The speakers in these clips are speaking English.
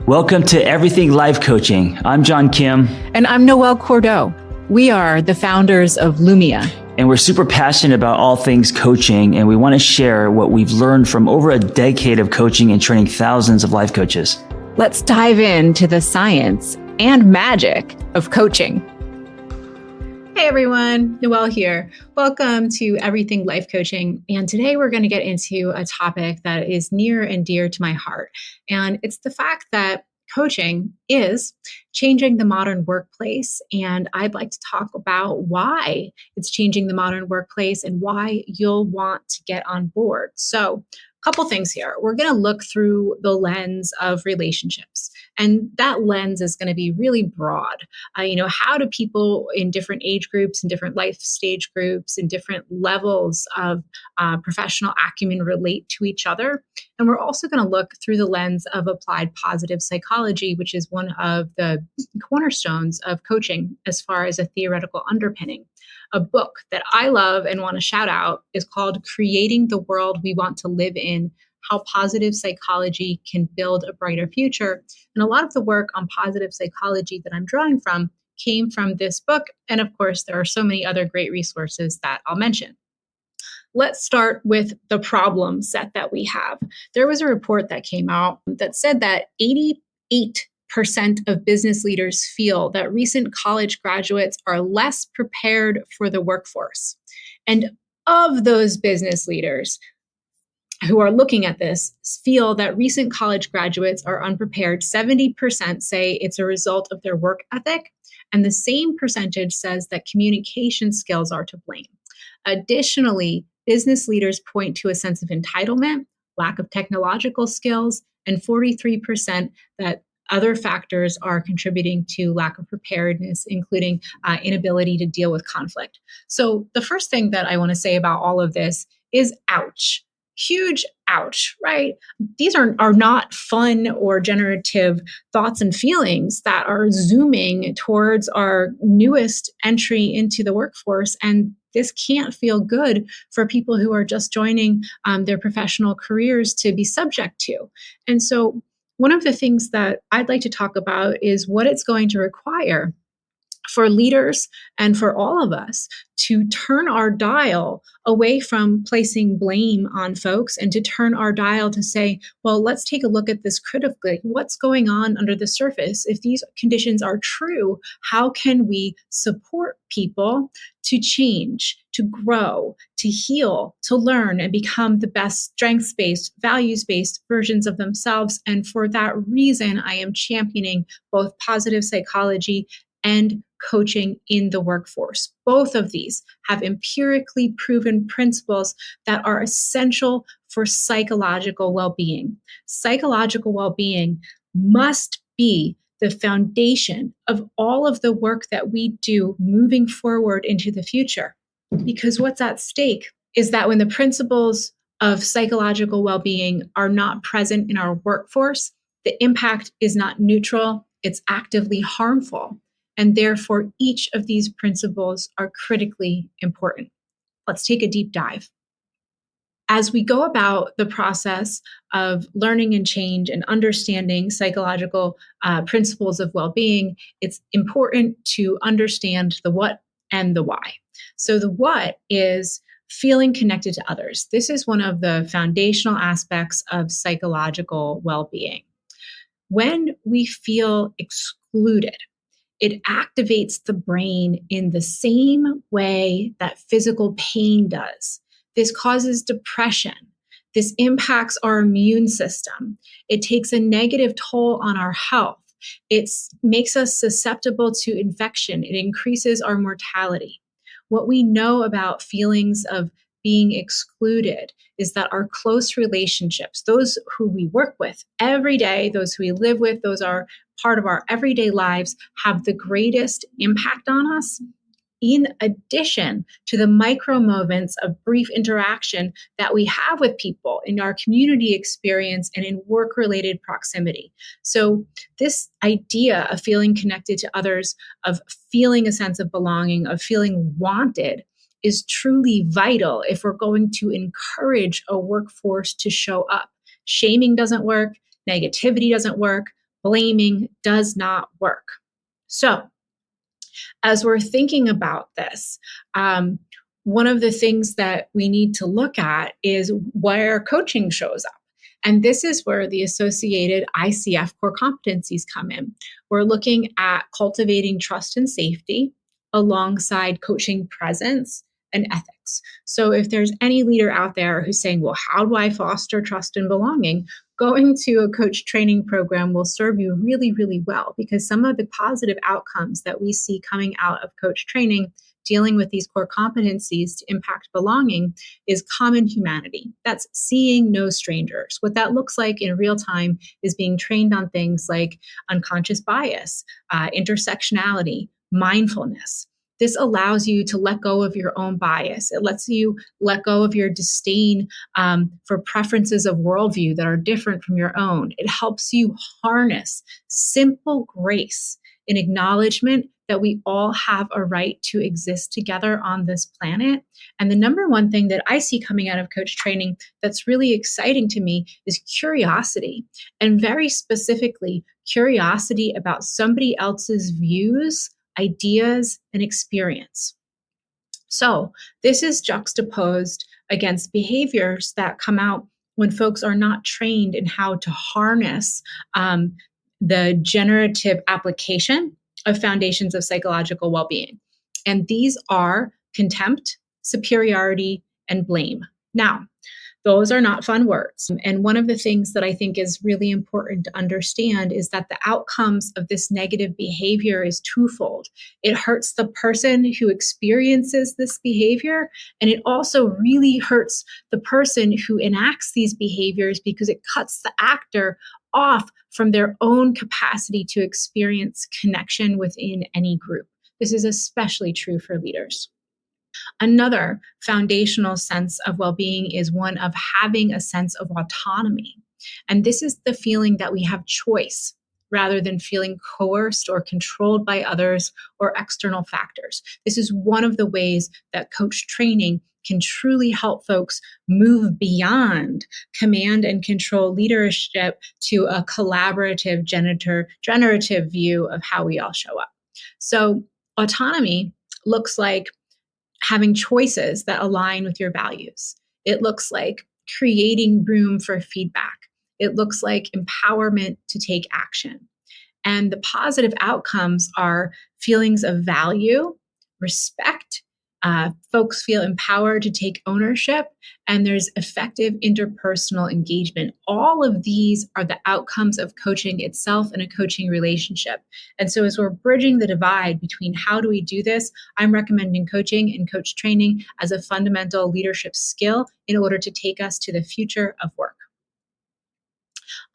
Welcome to Everything Life Coaching. I'm John Kim. And I'm Noelle Cordeau. We are the founders of Lumia. And we're super passionate about all things coaching, and we want to share what we've learned from over a decade of coaching and training thousands of life coaches. Let's dive into the science and magic of coaching. Hey everyone, Noelle here. Welcome to Everything Life Coaching. And today we're going to get into a topic that is near and dear to my heart. And it's the fact that coaching is changing the modern workplace. And I'd like to talk about why it's changing the modern workplace and why you'll want to get on board. So a couple things here. We're going to look through the lens of relationships. And that lens is going to be really broad. How do people in different age groups and different life stage groups and different levels of professional acumen relate to each other? And we're also going to look through the lens of applied positive psychology, which is one of the cornerstones of coaching as far as a theoretical underpinning. A book that I love and want to shout out is called Creating the World We Want to Live In: How Positive Psychology Can Build a Brighter Future. And a lot of the work on positive psychology that I'm drawing from came from this book. And of course, there are so many other great resources that I'll mention. Let's start with the problem set that we have. There was a report that came out that said that 88% of business leaders feel that recent college graduates are less prepared for the workforce. And of those business leaders who are looking at this feel that recent college graduates are unprepared, 70% say it's a result of their work ethic, and the same percentage says that communication skills are to blame. Additionally, business leaders point to a sense of entitlement, lack of technological skills, and 43% that other factors are contributing to lack of preparedness, including inability to deal with conflict. So the first thing that I want to say about all of this is ouch. Huge ouch, right? These are not fun or generative thoughts and feelings that are zooming towards our newest entry into the workforce. And this can't feel good for people who are just joining their professional careers to be subject to. And so one of the things that I'd like to talk about is what it's going to require for leaders and for all of us to turn our dial away from placing blame on folks and to turn our dial to say, well, let's take a look at this critically. What's going on under the surface? If these conditions are true, how can we support people to change, to grow, to heal, to learn, and become the best strengths-based, values-based versions of themselves? And for that reason, I am championing both positive psychology and coaching in the workforce. Both of these have empirically proven principles that are essential for psychological well-being. Psychological well-being must be the foundation of all of the work that we do moving forward into the future. Because what's at stake is that when the principles of psychological well-being are not present in our workforce, the impact is not neutral, it's actively harmful. And therefore, each of these principles are critically important. Let's take a deep dive. As we go about the process of learning and change and understanding psychological principles of well-being, it's important to understand the what and the why. So the what is feeling connected to others. This is one of the foundational aspects of psychological well-being. When we feel excluded, it activates the brain in the same way that physical pain does. This causes depression. This impacts our immune system. It takes a negative toll on our health. It makes us susceptible to infection. It increases our mortality. What we know about feelings of being excluded is that our close relationships, those who we work with every day, those who we live with, those are part of our everyday lives, have the greatest impact on us, in addition to the micro moments of brief interaction that we have with people in our community experience and in work-related proximity. So this idea of feeling connected to others, of feeling a sense of belonging, of feeling wanted, is truly vital if we're going to encourage a workforce to show up. Shaming doesn't work. Negativity doesn't work. Blaming does not work. So, as we're thinking about this, one of the things that we need to look at is where coaching shows up. And this is where the associated ICF core competencies come in. We're looking at cultivating trust and safety alongside coaching presence and ethics. So if there's any leader out there who's saying, well, how do I foster trust and belonging? Going to a coach training program will serve you really, really well, because some of the positive outcomes that we see coming out of coach training dealing with these core competencies to impact belonging is common humanity. That's seeing no strangers. What that looks like in real time is being trained on things like unconscious bias, intersectionality, mindfulness. This allows you to let go of your own bias. It lets you let go of your disdain for preferences of worldview that are different from your own. It helps you harness simple grace in acknowledgement that we all have a right to exist together on this planet. And the number one thing that I see coming out of coach training that's really exciting to me is curiosity, and very specifically, curiosity about somebody else's views, ideas, and experience. So this is juxtaposed against behaviors that come out when folks are not trained in how to harness the generative application of foundations of psychological well-being. And these are contempt, superiority, and blame. Now, those are not fun words. And one of the things that I think is really important to understand is that the outcomes of this negative behavior is twofold. It hurts the person who experiences this behavior, and it also really hurts the person who enacts these behaviors, because it cuts the actor off from their own capacity to experience connection within any group. This is especially true for leaders. Another foundational sense of well-being is one of having a sense of autonomy. And this is the feeling that we have choice rather than feeling coerced or controlled by others or external factors. This is one of the ways that coach training can truly help folks move beyond command and control leadership to a collaborative, generative view of how we all show up. So autonomy looks like having choices that align with your values. It looks like creating room for feedback. It looks like empowerment to take action. And the positive outcomes are feelings of value, respect. Folks feel empowered to take ownership, and there's effective interpersonal engagement. All of these are the outcomes of coaching itself and a coaching relationship. And so as we're bridging the divide between how do we do this, I'm recommending coaching and coach training as a fundamental leadership skill in order to take us to the future of work.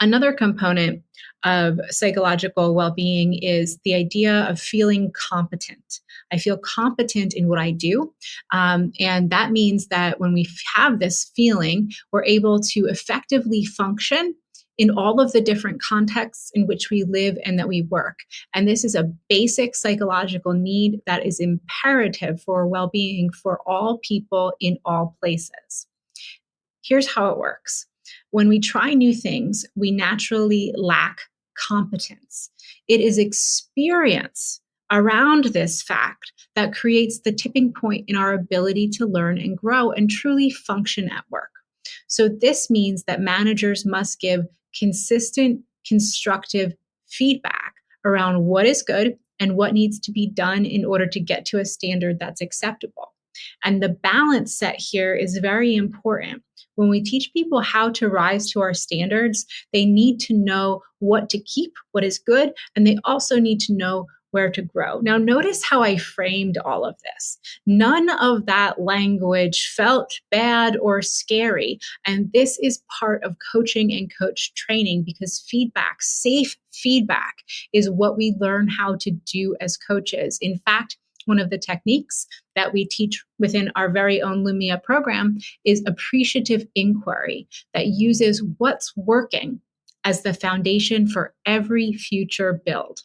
Another component of psychological well-being is the idea of feeling competent. I feel competent in what I do. And that means that when we have this feeling, we're able to effectively function in all of the different contexts in which we live and that we work. And this is a basic psychological need that is imperative for well-being for all people in all places. Here's how it works. When we try new things, we naturally lack competence. It is experience around this fact that creates the tipping point in our ability to learn and grow and truly function at work. So this means that managers must give consistent, constructive feedback around what is good and what needs to be done in order to get to a standard that's acceptable. And the balance set here is very important. When we teach people how to rise to our standards, they need to know what to keep, what is good, and they also need to know where to grow. Now, notice how I framed all of this. None of that language felt bad or scary. And this is part of coaching and coach training, because feedback, safe feedback, is what we learn how to do as coaches. In fact, one of the techniques that we teach within our very own Lumia program is appreciative inquiry that uses what's working as the foundation for every future build.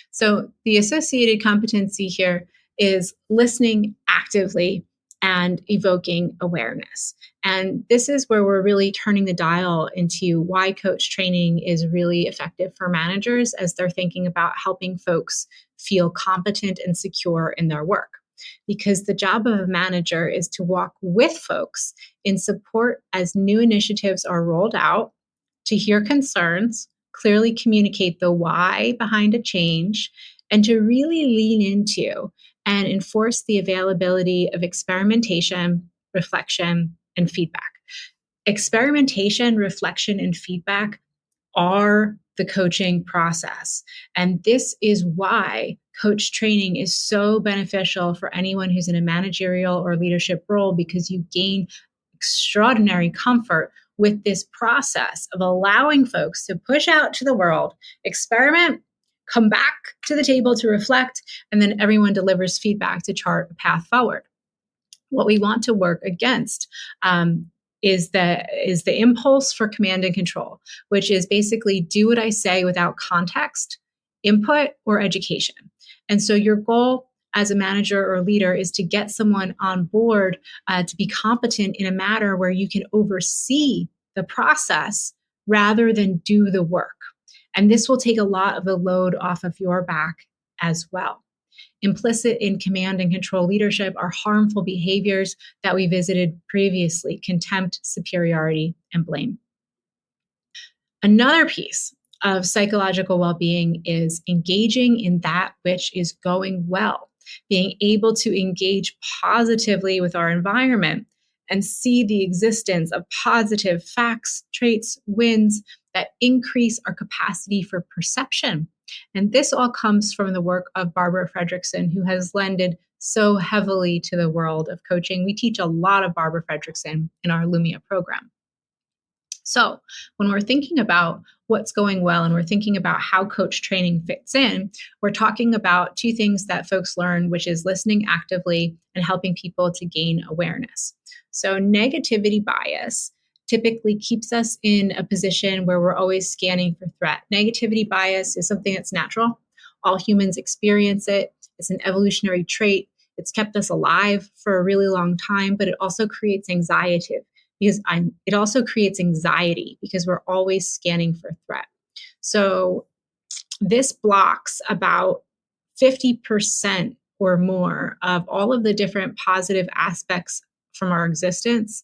So the associated competency here is listening actively and evoking awareness. And this is where we're really turning the dial into why coach training is really effective for managers as they're thinking about helping folks feel competent and secure in their work. Because the job of a manager is to walk with folks in support as new initiatives are rolled out, to hear concerns, clearly communicate the why behind a change, and to really lean into and enforce the availability of experimentation, reflection, and feedback. Experimentation, reflection, and feedback are the coaching process. And this is why coach training is so beneficial for anyone who's in a managerial or leadership role, because you gain extraordinary comfort with this process of allowing folks to push out to the world, experiment, come back to the table to reflect, and then everyone delivers feedback to chart a path forward. What we want to work against is the impulse for command and control, which is basically do what I say without context, input, or education. And so your goal as a manager or leader is to get someone on board to be competent in a matter where you can oversee the process rather than do the work. And this will take a lot of the load off of your back as well. Implicit in command and control leadership are harmful behaviors that we visited previously: contempt, superiority, and blame. Another piece of psychological well-being is engaging in that which is going well, being able to engage positively with our environment and see the existence of positive facts, traits, wins that increase our capacity for perception. And this all comes from the work of Barbara Fredrickson, who has lended so heavily to the world of coaching. We teach a lot of Barbara Fredrickson in our Lumia program. So when we're thinking about what's going well and we're thinking about how coach training fits in, we're talking about two things that folks learn, which is listening actively and helping people to gain awareness. So negativity bias typically keeps us in a position where we're always scanning for threat. Negativity bias is something that's natural. All humans experience it. It's an evolutionary trait. It's kept us alive for a really long time, but it also creates anxiety because we're always scanning for threat. So this blocks about 50% or more of all of the different positive aspects from our existence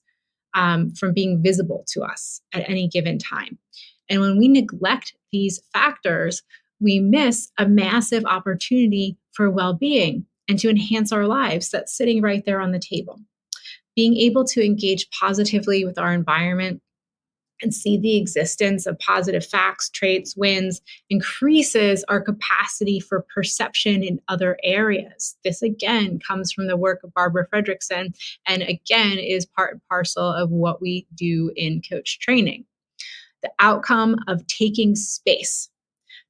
from being visible to us at any given time. And when we neglect these factors, we miss a massive opportunity for well-being and to enhance our lives that's sitting right there on the table. Being able to engage positively with our environment and see the existence of positive facts, traits, wins, increases our capacity for perception in other areas. This again comes from the work of Barbara Fredrickson, and again is part and parcel of what we do in coach training. The outcome of taking space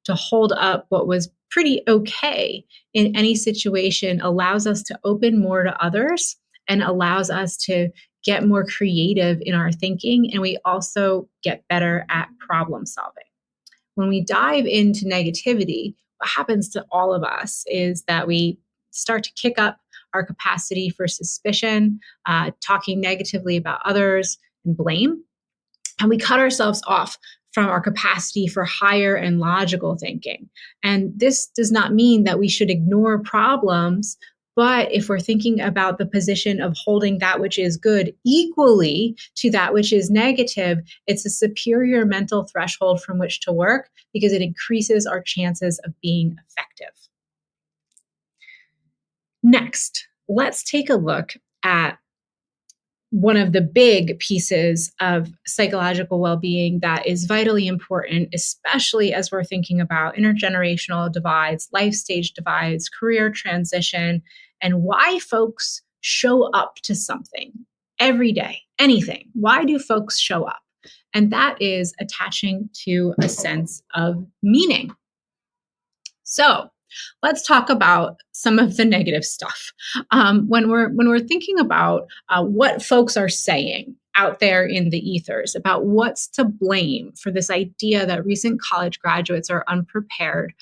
to hold up what was pretty okay in any situation allows us to open more to others and allows us to get more creative in our thinking, and we also get better at problem solving. When we dive into negativity, what happens to all of us is that we start to kick up our capacity for suspicion, talking negatively about others, and blame, and we cut ourselves off from our capacity for higher and logical thinking. And this does not mean that we should ignore problems, but if we're thinking about the position of holding that which is good equally to that which is negative, it's a superior mental threshold from which to work because it increases our chances of being effective. Next, let's take a look at one of the big pieces of psychological well-being that is vitally important, especially as we're thinking about intergenerational divides, life stage divides, career transition, and why folks show up to something every day, anything. Why do folks show up? And that is attaching to a sense of meaning. So let's talk about some of the negative stuff. When we're thinking about what folks are saying out there in the ethers about what's to blame for this idea that recent college graduates are unprepared,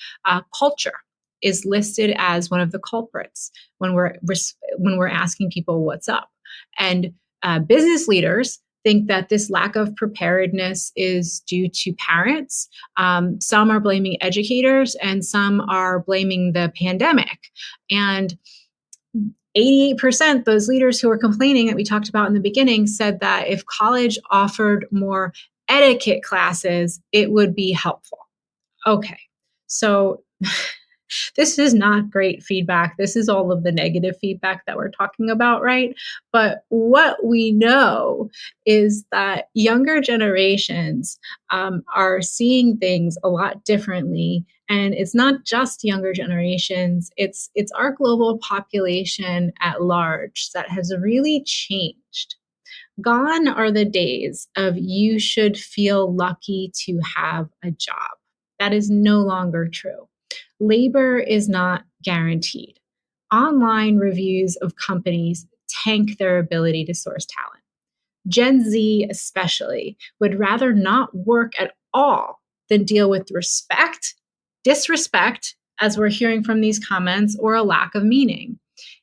culture is listed as one of the culprits when we're asking people what's up. And business leaders think that this lack of preparedness is due to parents. Some are blaming educators, and some are blaming the pandemic. And 88%, those leaders who were complaining that we talked about in the beginning, said that if college offered more etiquette classes, it would be helpful. Okay, so this is not great feedback. This is all of the negative feedback that we're talking about, right? But what we know is that younger generations are seeing things a lot differently. And it's not just younger generations, it's our global population at large that has really changed. Gone are the days of you should feel lucky to have a job. That is no longer true. Labor is not guaranteed. Online reviews of companies tank their ability to source talent. Gen Z, especially, would rather not work at all than deal with respect, disrespect, as we're hearing from these comments, or a lack of meaning.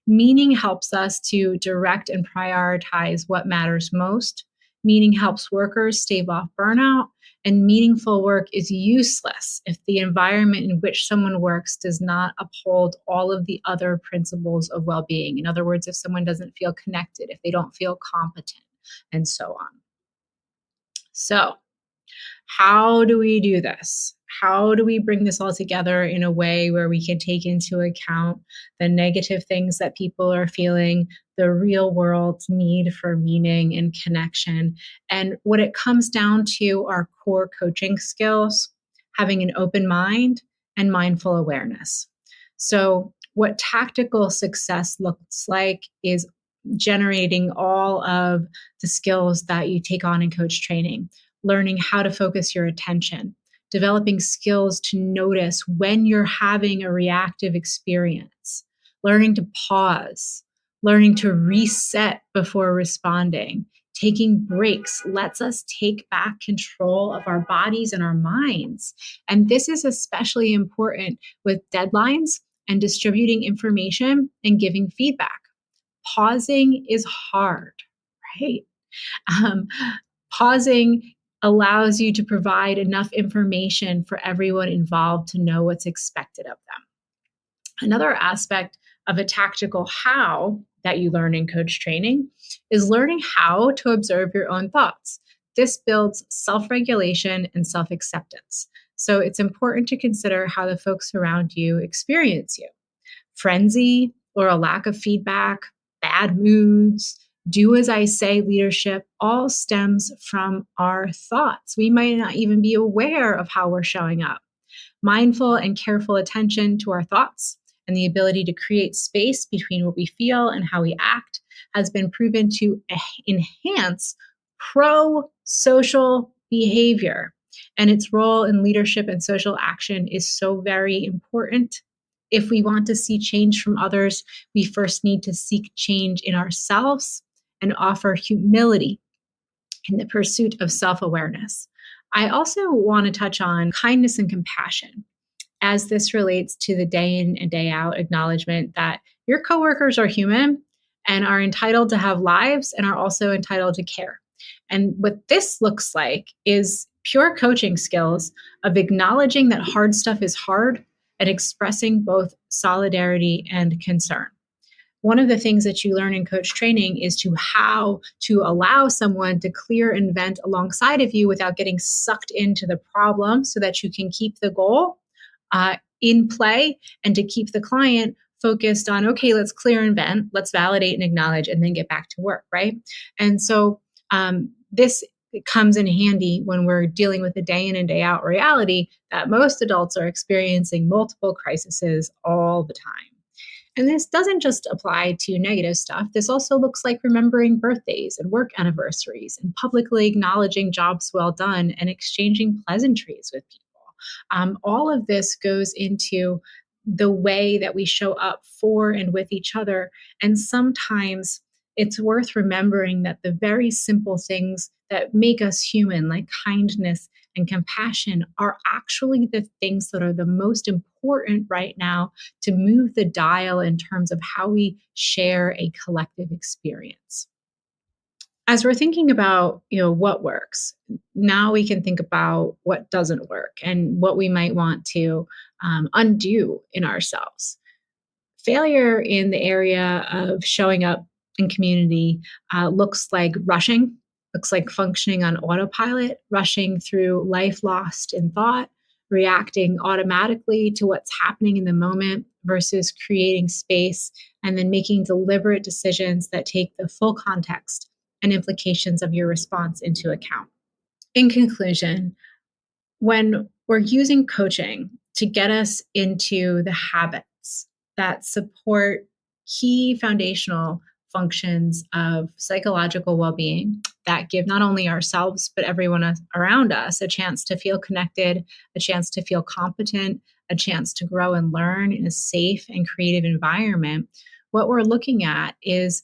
Meaning helps us to direct and prioritize what matters most. Meaning helps workers stave off burnout. And meaningful work is useless if the environment in which someone works does not uphold all of the other principles of well-being. In other words, if someone doesn't feel connected, if they don't feel competent, and so on. So, how do we do this? How do we bring this all together in a way where we can take into account the negative things that people are feeling, the real world's need for meaning and connection? And what it comes down to are core coaching skills, having an open mind, and mindful awareness. So, what tactical success looks like is generating all of the skills that you take on in coach training, learning how to focus your attention, developing skills to notice when you're having a reactive experience, learning to pause, learning to reset before responding. Taking breaks lets us take back control of our bodies and our minds. And this is especially important with deadlines and distributing information and giving feedback. Pausing is hard, right? Pausing allows you to provide enough information for everyone involved to know what's expected of them. Another aspect of a tactical how that you learn in coach training is learning how to observe your own thoughts. This builds self-regulation and self-acceptance. So it's important to consider how the folks around you experience you. Frenzy or a lack of feedback, bad moods, do as I say leadership all stems from our thoughts. We might not even be aware of how we're showing up. Mindful and careful attention to our thoughts and the ability to create space between what we feel and how we act has been proven to enhance pro-social behavior. And its role in leadership and social action is so very important. If we want to see change from others, we first need to seek change in ourselves and offer humility in the pursuit of self-awareness. I also want to touch on kindness and compassion as this relates to the day in and day out acknowledgement that your coworkers are human and are entitled to have lives and are also entitled to care. And what this looks like is pure coaching skills of acknowledging that hard stuff is hard and expressing both solidarity and concern. One of the things that you learn in coach training is to how to allow someone to clear and vent alongside of you without getting sucked into the problem so that you can keep the goal in play and to keep the client focused on, okay, let's clear and vent, let's validate and acknowledge, and then get back to work, right? And so this comes in handy when we're dealing with the day in and day out reality that most adults are experiencing multiple crises all the time. And this doesn't just apply to negative stuff. This also looks like remembering birthdays and work anniversaries and publicly acknowledging jobs well done and exchanging pleasantries with people. All of this goes into the way that we show up for and with each other. And sometimes it's worth remembering that the very simple things that make us human, like kindness and compassion, are actually the things that are the most important right now to move the dial in terms of how we share a collective experience. as we're thinking about, what works, now we can think about what doesn't work and what we might want to undo in ourselves. Failure in the area of showing up in community looks like rushing, looks like functioning on autopilot, rushing through life lost in thought, reacting automatically to what's happening in the moment versus creating space and then making deliberate decisions that take the full context and implications of your response into account. In conclusion, when we're using coaching to get us into the habits that support key foundational functions of psychological well-being that give not only ourselves but everyone around us a chance to feel connected, a chance to feel competent, a chance to grow and learn in a safe and creative environment, what we're looking at is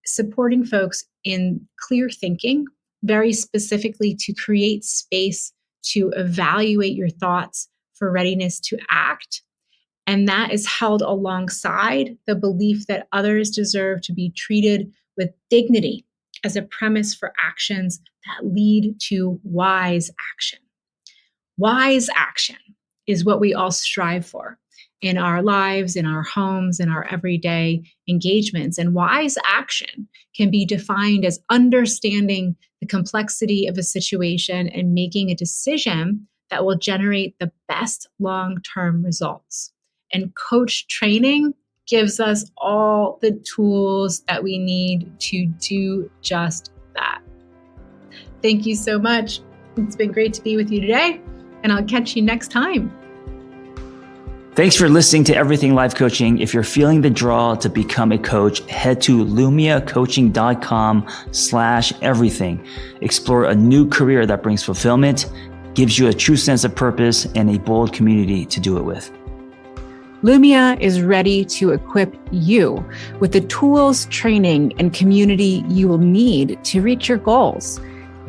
supporting folks in clear thinking, very specifically to create space to evaluate your thoughts for readiness to act. And that is held alongside the belief that others deserve to be treated with dignity as a premise for actions that lead to wise action. Wise action is what we all strive for in our lives, in our homes, in our everyday engagements. And wise action can be defined as understanding the complexity of a situation and making a decision that will generate the best long-term results. And coach training gives us all the tools that we need to do just that. Thank you so much. It's been great to be with you today, and I'll catch you next time. Thanks for listening to Everything Life Coaching. If you're feeling the draw to become a coach, head to lumiacoaching.com/everything. Explore a new career that brings fulfillment, gives you a true sense of purpose, and a bold community to do it with. Lumia is ready to equip you with the tools, training, and community you will need to reach your goals.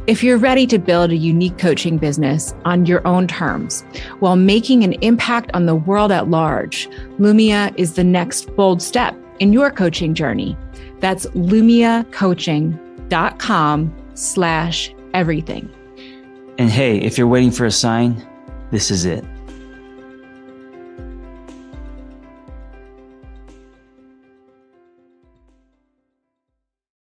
If you're ready to build a unique coaching business on your own terms while making an impact on the world at large, Lumia is the next bold step in your coaching journey. That's lumiacoaching.com/everything. And hey, if you're waiting for a sign, this is it.